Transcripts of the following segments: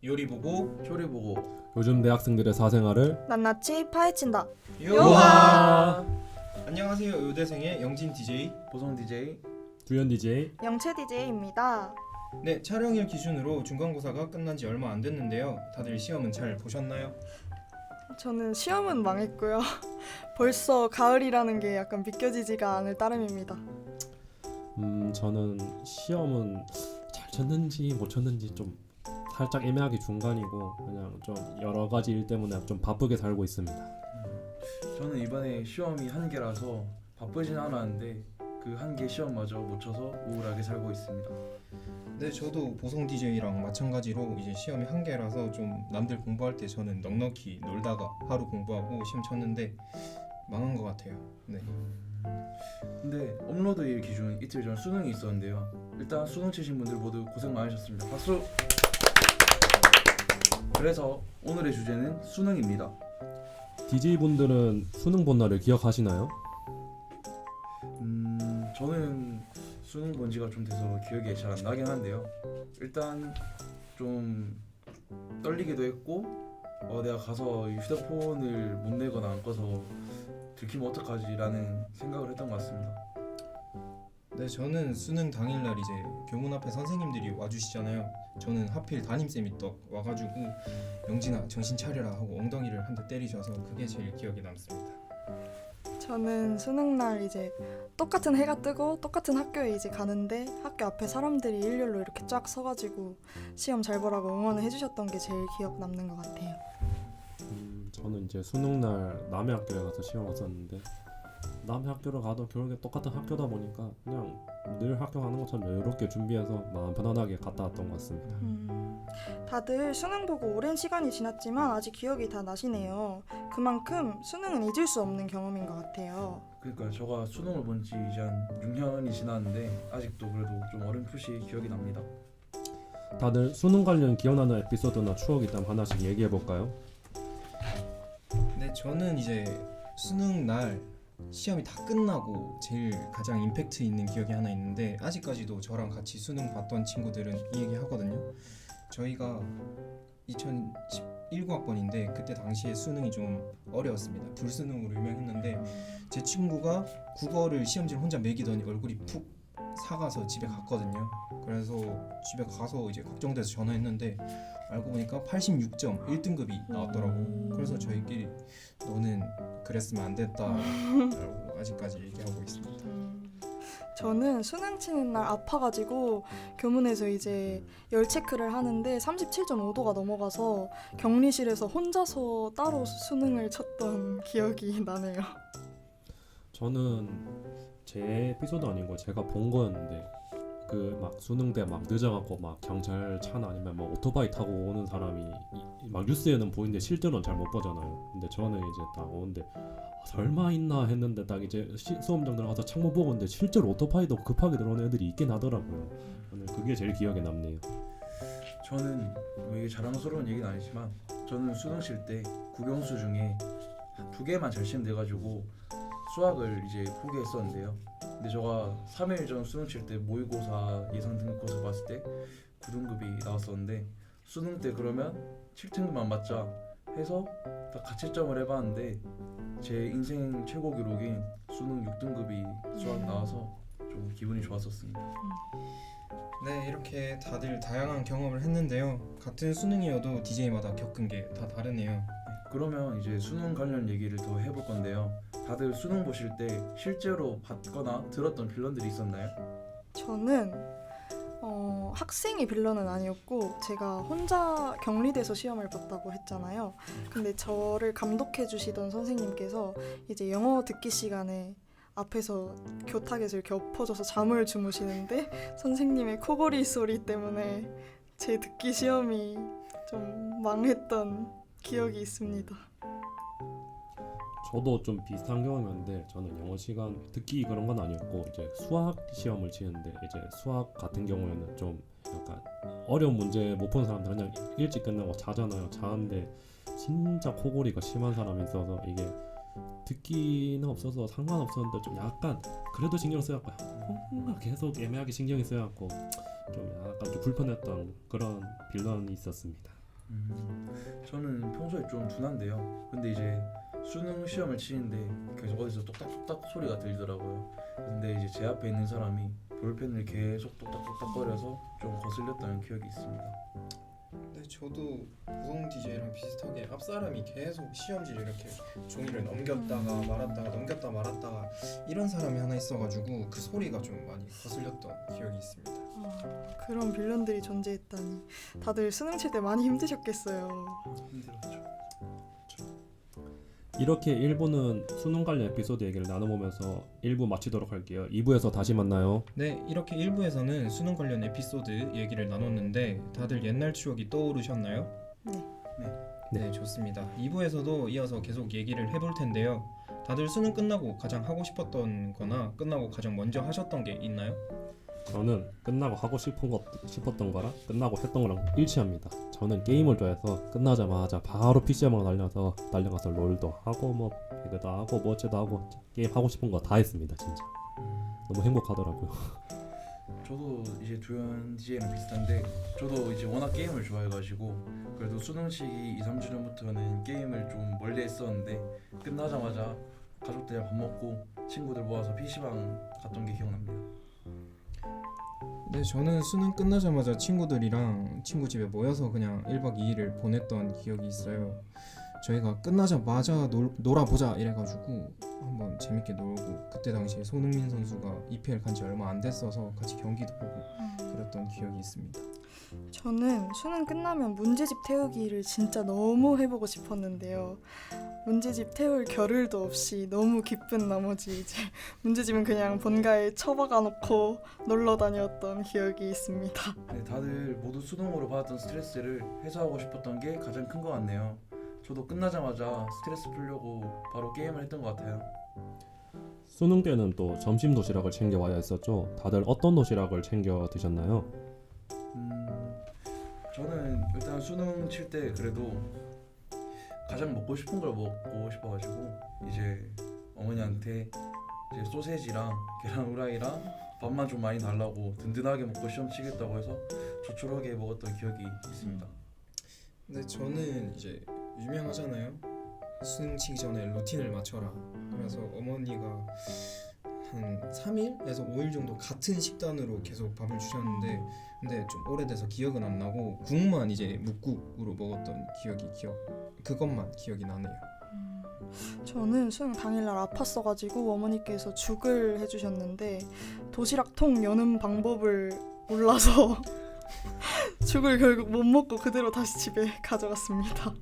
요리 보고 쇼리 보고 요즘 대학생들의 사생활을 낱낱이 파헤친다. 요하. 안녕하세요. 요대생의 영진 DJ. 보성 DJ. 두현 DJ. 영채 DJ입니다. 네, 촬영일 기준으로 중간고사가 끝난 지 얼마 안 됐는데요. 다들 시험은 잘 보셨나요? 저는 시험은 망했고요. 벌써 가을이라는 게 약간 믿겨지지가 않을 따름입니다. 저는 시험은 잘 쳤는지 못 쳤는지 좀 살짝 애매하게 중간이고 그냥 좀 여러 가지 일 때문에 좀 바쁘게 살고 있습니다. 저는 이번에 시험이 한 개라서 바쁘진 않았는데 그 한 개 시험마저 못 쳐서 우울하게 살고 있습니다. 네, 저도 보성 DJ랑 마찬가지로 이제 시험이 한 개라서 좀 남들 공부할 때 저는 넉넉히 놀다가 하루 공부하고 시험 쳤는데 망한 것 같아요. 네. 근데 업로드일 기준 이틀 전 수능이 있었는데요. 일단 수능 치신 분들 모두 고생 많으셨습니다. 박수! 그래서 오늘의 주제는 수능입니다. DJ분들은 수능 본 날을 기억하시나요? 저는 수능 본 지가 좀 돼서 기억이 잘 안 나긴 한데요. 일단 좀 떨리기도 했고 내가 가서 이 휴대폰을 못 내거나 안 꺼서 들키면 어떡하지라는 생각을 했던 것 같습니다. 네, 저는 수능 당일날 이제 교문 앞에 선생님들이 와주시잖아요. 저는 하필 담임쌤이 또 와가지고 영진아 정신 차려라 하고 엉덩이를 한 대 때리셔서 그게 제일 기억에 남습니다. 저는 수능날 이제 똑같은 해가 뜨고 똑같은 학교에 이제 가는데 학교 앞에 사람들이 일렬로 이렇게 쫙 서가지고 시험 잘 보라고 응원을 해주셨던 게 제일 기억 남는 것 같아요. 저는 이제 수능 날 남의 학교에 가서 시험 왔었는데 남의 학교를 가도 결국에 똑같은 학교다 보니까 그냥 늘 학교 가는 것처럼 여유롭게 준비해서 마음 편안하게 갔다 왔던 것 같습니다. 다들 수능 보고 오랜 시간이 지났지만 아직 기억이 다 나시네요. 그만큼 수능은 잊을 수 없는 경험인 것 같아요. 그러니까 제가 수능을 본 지 이제 한 6년이 지났는데 아직도 그래도 좀 어렴풋이 기억이 납니다. 다들 수능 관련 기억나는 에피소드나 추억 있다면 하나씩 얘기해볼까요? 네, 저는 이제 수능 날 시험이 다 끝나고 제일 가장 임팩트 있는 기억이 하나 있는데 아직까지도 저랑 같이 수능 봤던 친구들은 이 얘기 하거든요. 저희가 2019학번인데 그때 당시에 수능이 좀 어려웠습니다. 불수능으로 유명했는데 제 친구가 국어를 시험지를 혼자 매기더니 얼굴이 푹 사가서 집에 갔거든요. 그래서 집에 가서 이제 걱정돼서 전화했는데 알고 보니까 86점 1등급이 나왔더라고. 그래서 저희끼리 너는 그랬으면 안 됐다라고 아직까지 얘기하고 있습니다. 저는 수능 치는 날 아파가지고 교문에서 이제 열 체크를 하는데 37.5도가 넘어가서 격리실에서 혼자서 따로 수능을 쳤던 기억이 나네요. 저는 제 에피소드 아니고 제가 본 거였는데 그 막 수능 때 막 늦어갖고 막 경찰 차나 아니면 뭐 오토바이 타고 오는 사람이 막 뉴스에는 보이는데 실제로는 잘 못 보잖아요. 근데 저는 이제 딱 오는데 설마 있나 했는데 딱 이제 수험장 들어가서 창문 보고 있는데 실제로 오토바이도 급하게 들어오는 애들이 있긴 하더라고요. 저는 그게 제일 기억에 남네요. 저는 뭐 이게 자랑스러운 얘기는 아니지만 저는 수능 칠 때 국영수 중에 2개만 잘 치면 돼가지고 수학을 이제 포기했었는데요. 근데 제가 3일 전 수능 칠 때 모의고사 예상 등급고사 봤을 때 9등급이 나왔었는데 수능 때 그러면 7등급만 맞자 해서 딱 가채점을 해봤는데 제 인생 최고 기록인 수능 6등급이 수학 나와서 좀 기분이 좋았었습니다. 네, 이렇게 다들 다양한 경험을 했는데요. 같은 수능이어도 DJ마다 겪은 게 다 다르네요. 그러면 이제 수능 관련 얘기를 더 해볼 건데요. 다들 수능 보실 때 실제로 봤거나 들었던 빌런들이 있었나요? 저는 학생이 빌런은 아니었고 제가 혼자 격리돼서 시험을 봤다고 했잖아요. 근데 저를 감독해 주시던 선생님께서 이제 영어 듣기 시간에 앞에서 교탁에서 이렇게 엎어져서 잠을 주무시는데 선생님의 코골이 소리 때문에 제 듣기 시험이 좀 망했던 기억이 있습니다. 저도 좀 비슷한 경험이었는데 저는 영어 시간 듣기 그런 건 아니었고 이제 수학 시험을 치는데 이제 수학 같은 경우에는 좀 약간 어려운 문제 못 푸는 사람들 그냥 일찍 끝나고 자잖아요. 자는데 진짜 코골이가 심한 사람이 있어서 이게 듣기는 없어서 상관없었는데 좀 약간 그래도 신경 쓰였고 뭔가 계속 애매하게 신경이 쓰였고 좀 약간 좀 불편했던 그런 빌런이 있었습니다. 저는 평소에 좀 둔한데요. 근데 이제 수능 시험을 치는데 계속 어디서 똑딱똑딱 소리가 들리더라고요. 근데 이제 제 앞에 있는 사람이 볼펜을 계속 똑딱똑딱거려서 좀 거슬렸던 기억이 있습니다. 네, 저도 우성 DJ랑 비슷하게 앞 사람이 계속 시험지를 이렇게 종이를 넘겼다가 말았다가 넘겼다 말았다가 이런 사람이 하나 있어가지고 그 소리가 좀 많이 거슬렸던 기억이 있습니다. 그런 빌런들이 존재했다니. 다들 수능 칠 때 많이 힘드셨겠어요. 힘들었죠. 이렇게 1부는 수능 관련 에피소드 얘기를 나눠보면서 1부 마치도록 할게요. 2부에서 다시 만나요. 네, 이렇게 1부에서는 수능 관련 에피소드 얘기를 나눴는데 다들 옛날 추억이 떠오르셨나요? 네, 좋습니다. 2부에서도 이어서 계속 얘기를 해볼 텐데요. 다들 수능 끝나고 가장 하고 싶었던 거나 끝나고 가장 먼저 하셨던 게 있나요? 저는 끝나고 하고 싶었던 거랑 끝나고 했던 거랑 일치합니다. 저는 게임을 좋아해서 끝나자마자 바로 PC방으로 달려가서 롤도 하고 뭐 배그도 하고 뭐 어째도 하고 게임 하고 싶은 거 다 했습니다. 진짜 너무 행복하더라고요. 저도 이제 두현 DJ랑 비슷한데 저도 이제 워낙 게임을 좋아해가지고 그래도 수능 시기 2-3주 전부터는 게임을 좀 멀리 했었는데 끝나자마자 가족들이랑 밥 먹고 친구들 모아서 PC방 갔던 게 기억납니다. 네, 저는 수능 끝나자마자 친구들이랑 친구 집에 모여서 그냥 1박 2일을 보냈던 기억이 있어요. 저희가 끝나자마자 놀아보자 이래가지고 한번 재밌게 놀고 그때 당시에 손흥민 선수가 EPL 간지 얼마 안 됐어서 같이 경기도 보고 그랬던 기억이 있습니다. 저는 수능 끝나면 문제집 태우기를 진짜 너무 해보고 싶었는데요. 문제집 태울 겨를도 없이 너무 기쁜 나머지 이제 문제집은 그냥 본가에 처박아 놓고 놀러 다녔던 기억이 있습니다. 네, 다들 모두 수능으로 받았던 스트레스를 해소하고 싶었던 게 가장 큰 것 같네요. 저도 끝나자마자 스트레스 풀려고 바로 게임을 했던 것 같아요. 수능 때는 또 점심 도시락을 챙겨와야 했었죠. 다들 어떤 도시락을 챙겨 드셨나요? 저는 일단 수능 칠 때 그래도 가장 먹고 싶은 걸 먹고 싶어가지고 이제 어머니한테 이제 소세지랑 계란 후라이랑 밥만 좀 많이 달라고 든든하게 먹고 시험 치겠다고 해서 조촐하게 먹었던 기억이 있습니다. 근데 저는 이제 유명하잖아요. 수능 치기 전에 루틴을 맞춰라. 그래서 어머니가 한 3일에서 5일 정도 같은 식단으로 계속 밥을 주셨는데 근데 좀 오래돼서 기억은 안 나고 국만 이제 묵국으로 먹었던 그것만 기억이 나네요. 저는 수능 당일날 아팠어가지고 어머니께서 죽을 해주셨는데 도시락통 여는 방법을 몰라서 죽을 결국 못 먹고 그대로 다시 집에 가져갔습니다.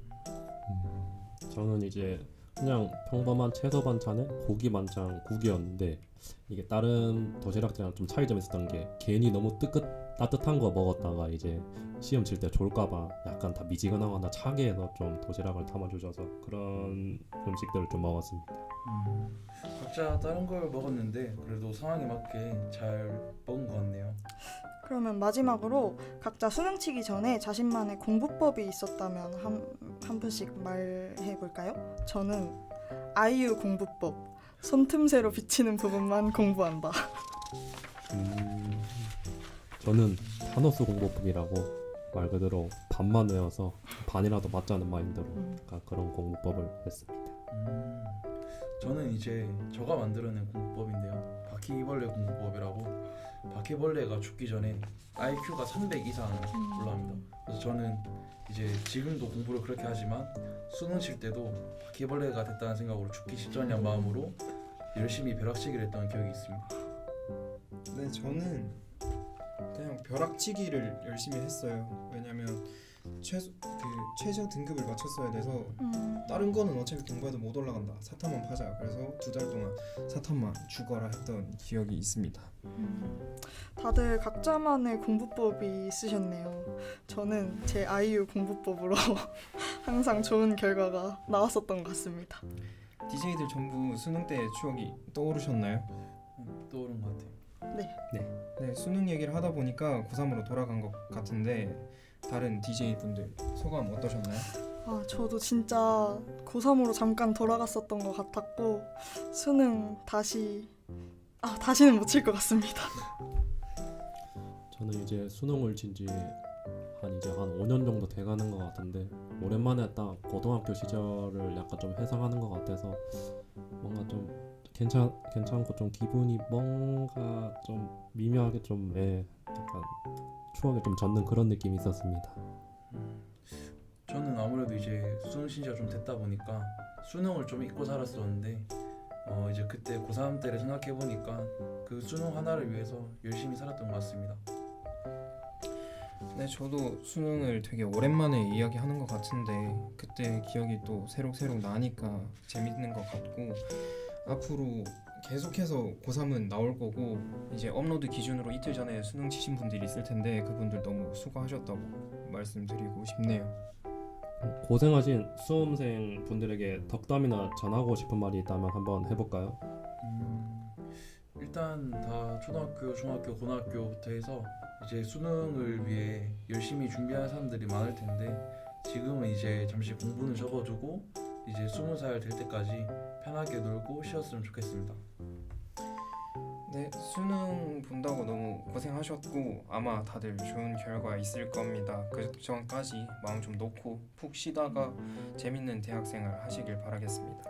저는 이제 그냥 평범한 채소 반찬에 고기 반찬 국이었는데 이게 다른 도시락들이랑 좀 차이점이 있었던 게 괜히 너무 따뜻한 거 먹었다가 이제 시험 칠 때 졸까봐 약간 다 미지근하거나 차게 해서 좀 도시락을 담아주셔서 그런 음식들을 좀 먹었습니다. 각자 다른 걸 먹었는데 그래도 상황에 맞게 잘 먹은 것 같네요. 그러면 마지막으로 각자 수능 치기 전에 자신만의 공부법이 있었다면 한 분씩 말해볼까요? 저는 아이유 공부법. 손틈새로 비치는 부분만 공부한다. 저는 타노스 공부법이라고 말 그대로 반만 외워서 반이라도 맞자는 마인드로 그런 공부법을 했습니다. 저는 이제 저가 만들어낸 공부법인데요. 바퀴벌레 공부법이라고 바퀴벌레가 죽기 전에 IQ가 300 이상 올라갑니다. 그래서 저는 이제 지금도 공부를 그렇게 하지만 수능 칠 때도 바퀴벌레가 됐다는 생각으로 죽기 직전이란 마음으로 열심히 벼락치기를 했던 기억이 있습니다. 네, 저는 그냥 벼락치기를 열심히 했어요. 왜냐면 최저 등급을 맞췄어야 돼서 다른 거는 어차피 공부해도 못 올라간다. 사탐만 파자. 그래서 2달 동안 사탐만 죽어라 했던 기억이 있습니다. 다들 각자만의 공부법이 있으셨네요. 저는 제 아이유 공부법으로 항상 좋은 결과가 나왔었던 것 같습니다. DJ들 전부 수능 때 추억이 떠오르셨나요? 떠오른 것 같아요. 네, 수능 얘기를 하다 보니까 고3으로 돌아간 것 같은데 다른 DJ 분들 소감 어떠셨나요? 저도 진짜 고3으로 잠깐 돌아갔었던 것 같았고 수능 다시는 못 칠 것 같습니다. 저는 이제 수능을 친 지 한 이제 한 5년 정도 돼가는 것 같은데 오랜만에 딱 고등학교 시절을 약간 좀 회상하는 것 같아서 뭔가 좀 괜찮고 좀 기분이 뭔가 좀 미묘하게 좀 약간 추억에 좀 젖는 그런 느낌이 있었습니다. 저는 아무래도 이제 수능 신지가 좀 됐다 보니까 수능을 좀 잊고 살았었는데 이제 그때 고3 때를 생각해 보니까 그 수능 하나를 위해서 열심히 살았던 것 같습니다. 네, 저도 수능을 되게 오랜만에 이야기하는 것 같은데 그때 기억이 또 새록새록 나니까 재밌는 것 같고 앞으로 계속해서 고3은 나올 거고 이제 업로드 기준으로 이틀 전에 수능 치신 분들이 있을 텐데 그분들 너무 수고하셨다고 말씀드리고 싶네요. 고생하신 수험생 분들에게 덕담이나 전하고 싶은 말이 있다면 한번 해볼까요? 일단 다 초등학교, 중학교, 고등학교부터 해서 이제 수능을 위해 열심히 준비하는 사람들이 많을 텐데 지금은 이제 잠시 공부는 접어두고 이제 20살 될 때까지 편하게 놀고 쉬었으면 좋겠습니다. 네, 수능 본다고 너무 고생하셨고 아마 다들 좋은 결과 있을 겁니다. 그 전까지 마음 좀 놓고 푹 쉬다가 재밌는 대학생활 하시길 바라겠습니다.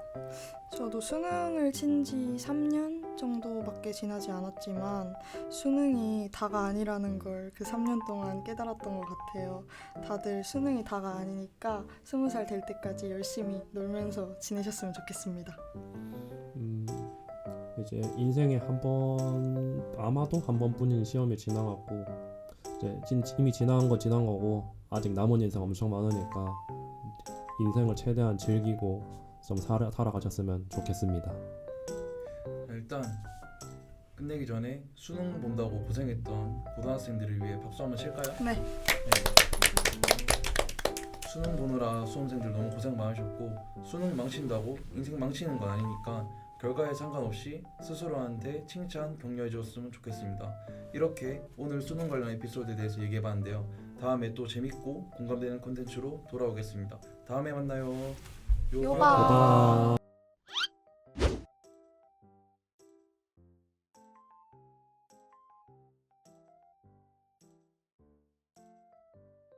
저도 수능을 친 지 3년 정도밖에 지나지 않았지만 수능이 다가 아니라는 걸 그 3년 동안 깨달았던 것 같아요. 다들 수능이 다가 아니니까 20살 될 때까지 열심히 놀면서 지내셨으면 좋겠습니다. 이제 인생에 아마도 한 번뿐인 시험이 지나갔고 이제 이미 지나간 건 지난 거고 아직 남은 인생 엄청 많으니까 인생을 최대한 즐기고 좀 살아가셨으면 좋겠습니다. 일단 끝내기 전에 수능 본다고 고생했던 고등학생들을 위해 박수 한번 칠까요? 네. 수능 보느라 수험생들 너무 고생 많으셨고 수능 망친다고 인생 망치는 건 아니니까 결과에 상관없이 스스로한테 칭찬, 격려해 줬으면 좋겠습니다. 이렇게 오늘 수능 관련 에피소드에 대해서 얘기해봤는데요. 다음에 또 재밌고 공감되는 콘텐츠로 돌아오겠습니다. 다음에 만나요. 요바.